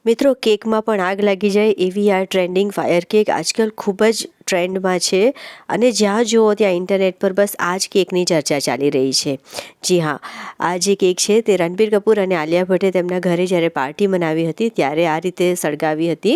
મિત્રો, કેકમાં પણ આગ લાગી જાય એવી આ ટ્રેન્ડિંગ ફાયર કેક આજકાલ ખૂબ જ ટ્રેન્ડમાં છે અને જ્યાં જુઓ ત્યાં ઇન્ટરનેટ પર બસ આ જ કેકની ચર્ચા ચાલી રહી છે. જી હા, આ જે કેક છે તે રણબીર કપૂર અને આલિયા ભટ્ટે તેમના ઘરે જ્યારે પાર્ટી મનાવી હતી ત્યારે આ રીતે સળગાવી હતી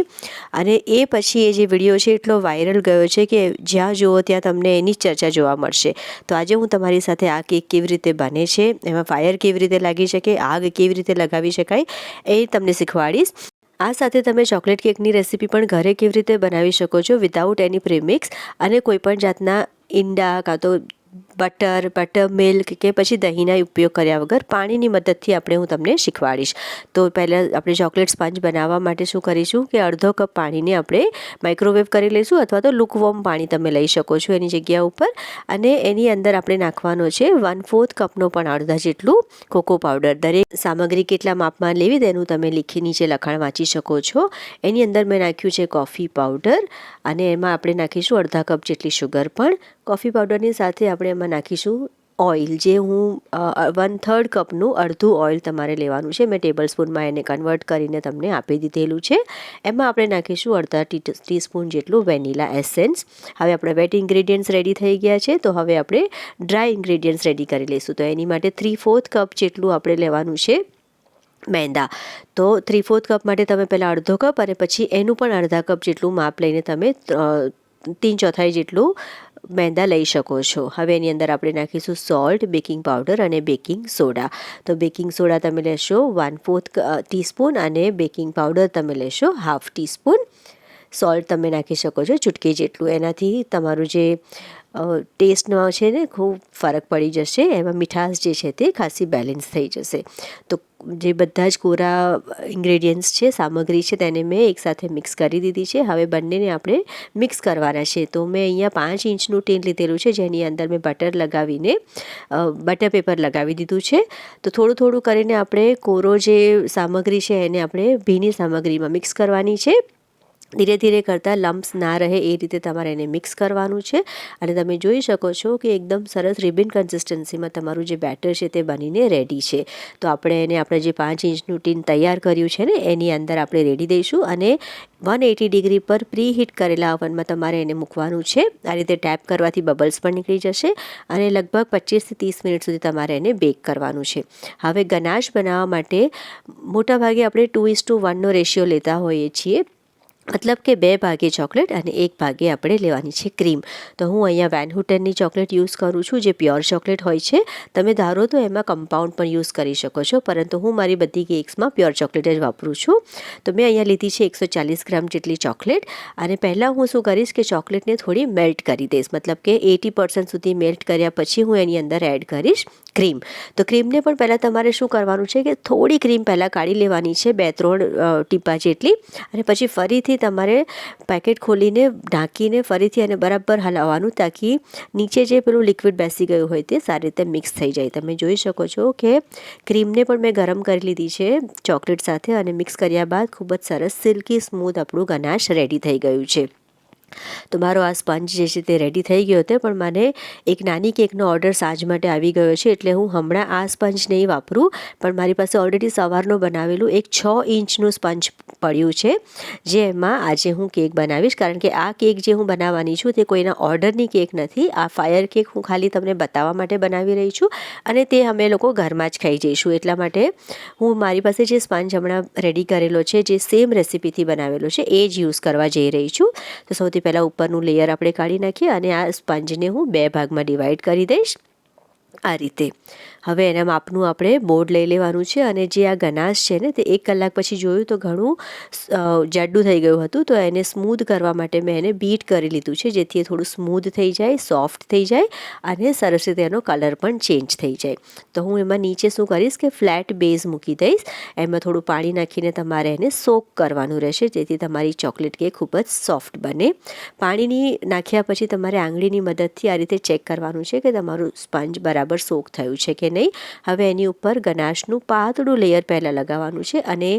અને એ પછી એ જે વિડીયો છે એટલો વાયરલ ગયો છે કે જ્યાં જુઓ ત્યાં તમને એની જ ચર્ચા જોવા મળશે. તો આજે હું તમારી સાથે આ કેક કેવી રીતે બને છે, એમાં ફાયર કેવી રીતે લાગી શકે, આગ કેવી રીતે લગાવી શકાય એ તમને શીખવાડીશ. આ સાથે તમે ચોકલેટ કેકની રેસીપી પણ ઘરે કેવી રીતે બનાવી શકો છો વિધાઉટ એની પ્રીમિક્સ અને કોઈપણ જાતના ઈંડા કાં તો બટર મિલ્ક કે પછી દહીંના ઉપયોગ કર્યા વગર પાણીની મદદથી હું તમને શીખવાડીશ. તો પહેલાં આપણે ચોકલેટ સ્પંજ બનાવવા માટે શું કરીશું કે અડધો કપ પાણીને આપણે માઇક્રોવેવ કરી લઈશું અથવા તો લુકવોર્મ પાણી તમે લઈ શકો છો એની જગ્યા ઉપર. અને એની અંદર આપણે નાખવાનો છે 1/4 કપનો પણ અડધા જેટલું કોકો પાવડર. દરેક સામગ્રી કેટલા માપમાં લેવી તેનું તમે નીચે લખાણ વાંચી શકો છો. એની અંદર મેં નાખ્યું છે કોફી પાવડર અને એમાં આપણે નાખીશું અડધા કપ જેટલી શુગર પણ. કોફી પાવડરની સાથે આપણે એમાં નાખીશું ઓઇલ, જે હું 1/3 કપનું અડધું ઓઇલ તમારે લેવાનું છે. મેં ટેબલ સ્પૂનમાં એને કન્વર્ટ કરીને તમને આપી દીધેલું છે. એમાં આપણે નાખીશું અડધા ટીસ્પૂન જેટલું વેનીલા એસેન્સ. હવે આપણા વેટ ઇન્ગ્રેડિયન્ટ્સ રેડી થઈ ગયા છે. તો હવે આપણે ડ્રાય ઇન્ગ્રેડિયન્ટ્સ રેડી કરી લઈશું. તો એની માટે 3/4 કપ જેટલું આપણે લેવાનું છે મેંદા. તો 3/4 કપ માટે તમે પહેલાં અડધો કપ અને પછી એનું પણ અડધા કપ જેટલું માપ લઈને તમે 3/4 જેટલું મેંદા લઈ શકો છો. હવે એની અંદર આપણે નાખીશું સોલ્ટ, બેકિંગ પાવડર અને બેકિંગ સોડા. તો બેકિંગ સોડા તમે લેશો 1/4 ટીસ્પૂન અને બેકિંગ પાવડર તમે લેશો 1/2 ટીસ્પૂન. સોલ્ટ તમે નાખી શકો છો ચૂટકી જેટલું. એનાથી તમારું જે ટેસ્ટનો છે ને ખૂબ ફરક પડી જશે. એમાં મીઠાશ જે છે તે ખાસી બેલેન્સ થઈ જશે. તો જે બધા જ કોરા ઇન્ગ્રેડિયન્ટ્સ છે, સામગ્રી છે, તેને મેં એકસાથે મિક્સ કરી દીધી છે. હવે બંનેને આપણે મિક્સ કરવાના છે. તો મેં અહીંયા 5 ઇંચનું ટીન લીધેલું છે જેની અંદર મેં બટર પેપર લગાવી દીધું છે. તો થોડું થોડું કરીને આપણે કોરો જે સામગ્રી છે એને આપણે ભીની સામગ્રીમાં મિક્સ કરવાની છે. ધીરે ધીરે કરતાં લમ્પ્સ ના રહે એ રીતે તમારે એને મિક્સ કરવાનું છે. અને તમે જોઈ શકો છો કે એકદમ સરસ રિબન કન્સિસ્ટન્સીમાં તમારું જે બેટર છે તે બનીને રેડી છે. તો આપણે જે 5 ઇંચનું ટીન તૈયાર કર્યું છે ને એની અંદર આપણે રેડી દઈશું અને 180 ડિગ્રી પર પ્રી હીટ કરેલા ઓવનમાં તમારે એને મૂકવાનું છે. આ રીતે ટેપ કરવાથી બબલ્સ પણ નીકળી જશે અને લગભગ 25 થી 30 મિનિટ સુધી તમારે એને બેક કરવાનું છે. હવે ગનાશ બનાવવા માટે મોટાભાગે આપણે 2:1નો રેશિયો લેતા હોઈએ છીએ. મતલબ કે 2 ભાગે ચોકલેટ અને 1 ભાગે આપણે લેવાની છે ક્રીમ. તો હું અહીંયા વેન હૂટનની ચોકલેટ યુઝ કરું છું જે પ્યોર ચોકલેટ હોય છે. તમે ધારો તો એમાં કમ્પાઉન્ડ પણ યુઝ કરી શકો છો, પરંતુ હું મારી બધી કેક્સમાં પ્યોર ચોકલેટ જ વાપરું છું. તો મેં અહીંયા લીધી છે 140 ગ્રામ જેટલી ચોકલેટ. અને પહેલાં હું શું કરીશ કે ચોકલેટને થોડી મેલ્ટ કરી દઈશ. મતલબ કે 80% સુધી મેલ્ટ કર્યા પછી હું એની અંદર એડ કરીશ ક્રીમ. તો ક્રીમને પણ પહેલાં તમારે શું કરવાનું છે કે થોડી ક્રીમ પહેલાં કાઢી લેવાની છે, 2-3 ટીપા જેટલી. અને પછી ફરીથી તમારે પેકેટ ખોલીને ઢાંકીને ફરીથી એને બરાબર હલાવવાનું, તાકી નીચે જે પેલું લિક્વિડ બેસી ગયું હોય તે સારી રીતે મિક્સ થઈ જાય. તમે જોઈ શકો છો કે ક્રીમને પણ મેં ગરમ કરી લીધી છે ચોકલેટ સાથે અને મિક્સ કર્યા બાદ ખૂબ જ સરસ સિલ્કી સ્મૂથ આપણું ગનાશ રેડી થઈ ગયું છે. તો મારો આ સ્પંજ જે છે તે રેડી થઈ ગયો હતો, પણ મને એક નાની કેકનો ઓર્ડર સાંજ માટે આવી ગયો છે એટલે હું હમણાં આ સ્પંજ નહીં વાપરું, પણ મારી પાસે ઓલરેડી સવારનું બનાવેલું એક 6 ઇંચનું સ્પંજ પડ્યું છે જેમાં આજે હું કેક બનાવીશ. કારણ કે આ કેક જે હું બનાવવાની છું તે કોઈના ઓર્ડરની કેક નથી. આ ફાયર કેક હું ખાલી તમને બતાવવા માટે બનાવી રહી છું અને તે અમે લોકો ઘરમાં જ ખાઈ જઈશું. એટલા માટે હું મારી પાસે જે સ્પંજ હમણાં રેડી કરેલો છે, જે સેમ રેસીપીથી બનાવેલો છે, એ જ યુઝ કરવા જઈ રહી છું. તો સૌથી પહેલાં ઉપરનું લેયર આપણે કાઢી નાખીએ અને આ સ્પંજને હું 2 ભાગમાં ડિવાઈડ કરી દઈશ આ રીતે. હવે એના માપનું આપણે બોર્ડ લઈ લેવાનું છે અને જે આ ગનાશ છે ને તે 1 કલાક પછી જોયું તો ઘણું જાડું થઈ ગયું હતું. તો એને સ્મૂધ કરવા માટે મેં એને બીટ કરી લીધું છે જેથી એ થોડું સ્મૂધ થઈ જાય, સોફ્ટ થઈ જાય અને સરસ રીતે એનો કલર પણ ચેન્જ થઈ જાય. તો હું એમાં નીચે શું કરીશ કે ફ્લેટ બેઝ મૂકી દઈશ. એમાં થોડું પાણી નાખીને તમારે એને સોક કરવાનું રહેશે જેથી તમારી ચોકલેટ કેક ખૂબ જ સોફ્ટ બને. પાણીની નાખ્યા પછી તમારે આંગળીની મદદથી આ રીતે ચેક કરવાનું છે કે તમારું સ્પંજ બરાબર સોક થયું છે કે નહીં. હવે એની ઉપર ગનાશનું પાતળું લેયર પહેલાં લગાવવાનું છે અને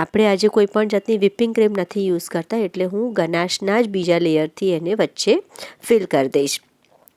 આપણે આજે કોઈ પણ જાતની વિપિંગ ક્રીમ નથી યુઝ કરતા એટલે હું ગનાશના જ બીજા લેયરથી એને વચ્ચે ફિલ કરી દઈશ.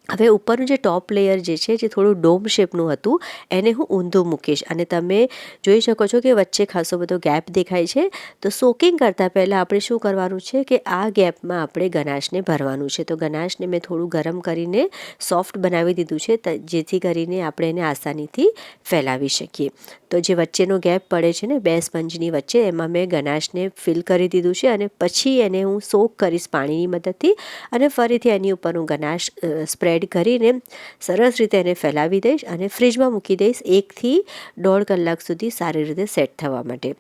હવે ઉપરનું જે ટોપ લેયર જે છે જે થોડું ડોમ શેપનું હતું એને હું ઊંધું મૂકીશ અને તમે જોઈ શકો છો કે વચ્ચે ખાસો બધો ગેપ દેખાય છે. તો સોકિંગ કરતાં પહેલાં આપણે શું કરવાનું છે કે આ ગેપમાં આપણે ગનાશને ભરવાનું છે. તો ગનાશને મેં થોડું ગરમ કરીને સોફ્ટ બનાવી દીધું છે જેથી કરીને આપણે એને આસાનીથી ફેલાવી શકીએ. તો જે વચ્ચેનો ગેપ પડે છે ને 2 સ્પંજની વચ્ચે એમાં મેં ગનાશને ફિલ કરી દીધું છે અને પછી એને હું સોક કરીશ પાણીની મદદથી અને ફરીથી એની ઉપરનું ગનાશ સ્પ્રેડ કરીને સરસ રીતે એને ફેલાવી દઈશ અને ફ્રીજમાં મૂકી દઈશ 1 થી 1.5 કલાક સુધી સારી રીતે સેટ થવા માટે.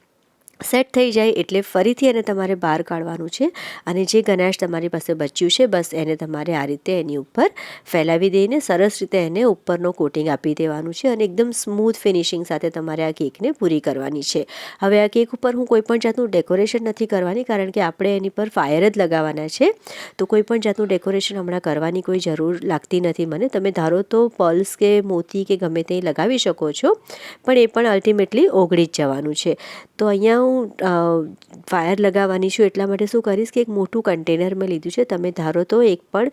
સેટ થઈ જાય એટલે ફરીથી એને તમારે બહાર કાઢવાનું છે અને જે ગનાશ તમારી પાસે બચ્યું છે બસ એને તમારે આ રીતે એની ઉપર ફેલાવી દઈને સરસ રીતે એને ઉપરનો કોટિંગ આપી દેવાનું છે અને એકદમ સ્મૂથ ફિનિશિંગ સાથે તમારે આ કેકને પૂરી કરવાની છે. હવે આ કેક ઉપર હું કોઈપણ જાતનું ડેકોરેશન નથી કરવાની કારણ કે આપણે એની પર ફાયર જ લગાવવાના છે. તો કોઈપણ જાતનું ડેકોરેશન હમણાં કરવાની કોઈ જરૂર લાગતી નથી મને. તમે ધારો તો પર્લ્સ કે મોતી કે ગમે તે લગાવી શકો છો પણ એ પણ અલ્ટિમેટલી ઓગળી જ જવાનું છે. તો અહીંયા હું ફાયર લગાવવાની છું એટલા માટે શું કરીશ કે એક મોટું કન્ટેનર મેં લીધું છે. તમે ધારો તો એક પણ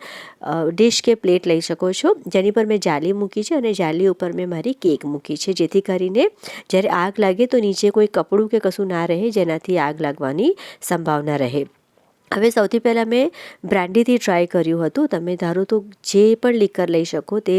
ડિશ કે પ્લેટ લઈ શકો છો જેની પર મેં જાલી મૂકી છે અને જાલી ઉપર મેં મારી કેક મૂકી છે જેથી કરીને જ્યારે આગ લાગે તો નીચે કોઈ કપડું કે કશું ના રહે જેનાથી આગ લાગવાની સંભાવના રહે. હવે સૌથી પહેલાં મેં બ્રાન્ડીથી ટ્રાય કર્યું હતું. તમે ધારો તો જે પણ લીકર લઈ શકો તે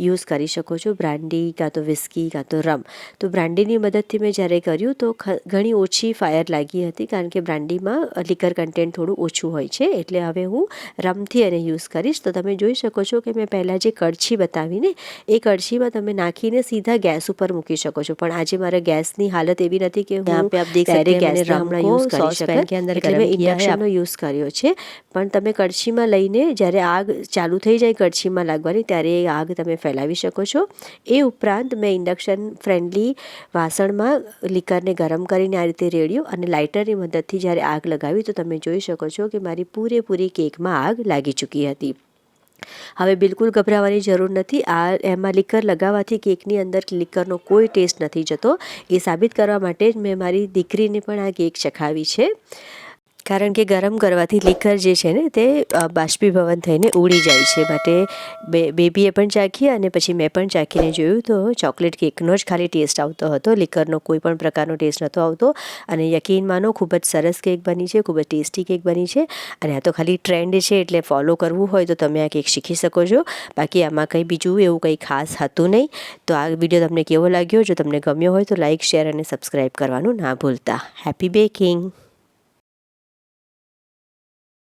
યુઝ કરી શકો છો, બ્રાન્ડી કાં તો વિસ્કી કાં તો રમ. તો બ્રાન્ડીની મદદથી મેં જ્યારે કર્યું તો ઘણી ઓછી ફાયર લાગી હતી કારણ કે બ્રાન્ડીમાં લીકર કન્ટેન્ટ થોડું ઓછું હોય છે. એટલે હવે હું રમથી એને યુઝ કરીશ. તો તમે જોઈ શકો છો કે મેં પહેલાં જે કળછી બતાવીને એ કળછીમાં તમે નાખીને સીધા ગેસ ઉપર મૂકી શકો છો. પણ આજે મારા ગેસની હાલત એવી નથી કે હું ડાયરેક્ટ ગેસને હમણાં યુઝ કરી શકું એટલે મેં ઇન્ડક્શનનો યુઝ કર્યો છે. પણ તમે કળછીમાં લઈને જ્યારે આગ ચાલુ થઈ જાય કળછીમાં લાગવાની ત્યારે એ આગ તમે ફેલાવી શકો છો. એ ઉપરાંત મેં ઇન્ડક્શન ફ્રેન્ડલી વાસણમાં લીકરને ગરમ કરીને આ રીતે રેડ્યું અને લાઇટરની મદદથી જ્યારે આગ લગાવી તો તમે જોઈ શકો છો કે મારી પૂરેપૂરી કેકમાં આગ લાગી ચૂકી હતી. હવે બિલકુલ ગભરાવાની જરૂર નથી. એમાં લીકર લગાવવાથી કેકની અંદર લીકરનો કોઈ ટેસ્ટ નથી જતો. એ સાબિત કરવા માટે જ મેં મારી દીકરીને પણ આ કેક ચખાવી છે કારણ કે ગરમ કરવાથી લીકર જે છે ને તે બાષ્પીભવન થઈને ઉડી જાય છે. માટે બેબીએ પણ ચાખી અને પછી મેં પણ ચાખીને જોયું તો ચોકલેટ કેકનો જ ખાલી ટેસ્ટ આવતો હતો. લીકરનો કોઈ પણ પ્રકારનો ટેસ્ટ નહોતો આવતો અને યકીન માનો ખૂબ જ સરસ કેક બની છે, ખૂબ જ ટેસ્ટી કેક બની છે. અને આ તો ખાલી ટ્રેન્ડ છે એટલે ફોલો કરવું હોય તો તમે આ કેક શીખી શકો છો. બાકી આમાં કંઈ બીજું એવું કંઈ ખાસ હતું નહીં. તો આ વિડીયો તમને કેવો લાગ્યો? જો તમને ગમ્યો હોય તો લાઇક, શેર અને સબસ્ક્રાઈબ કરવાનું ના ભૂલતા. Happy baking.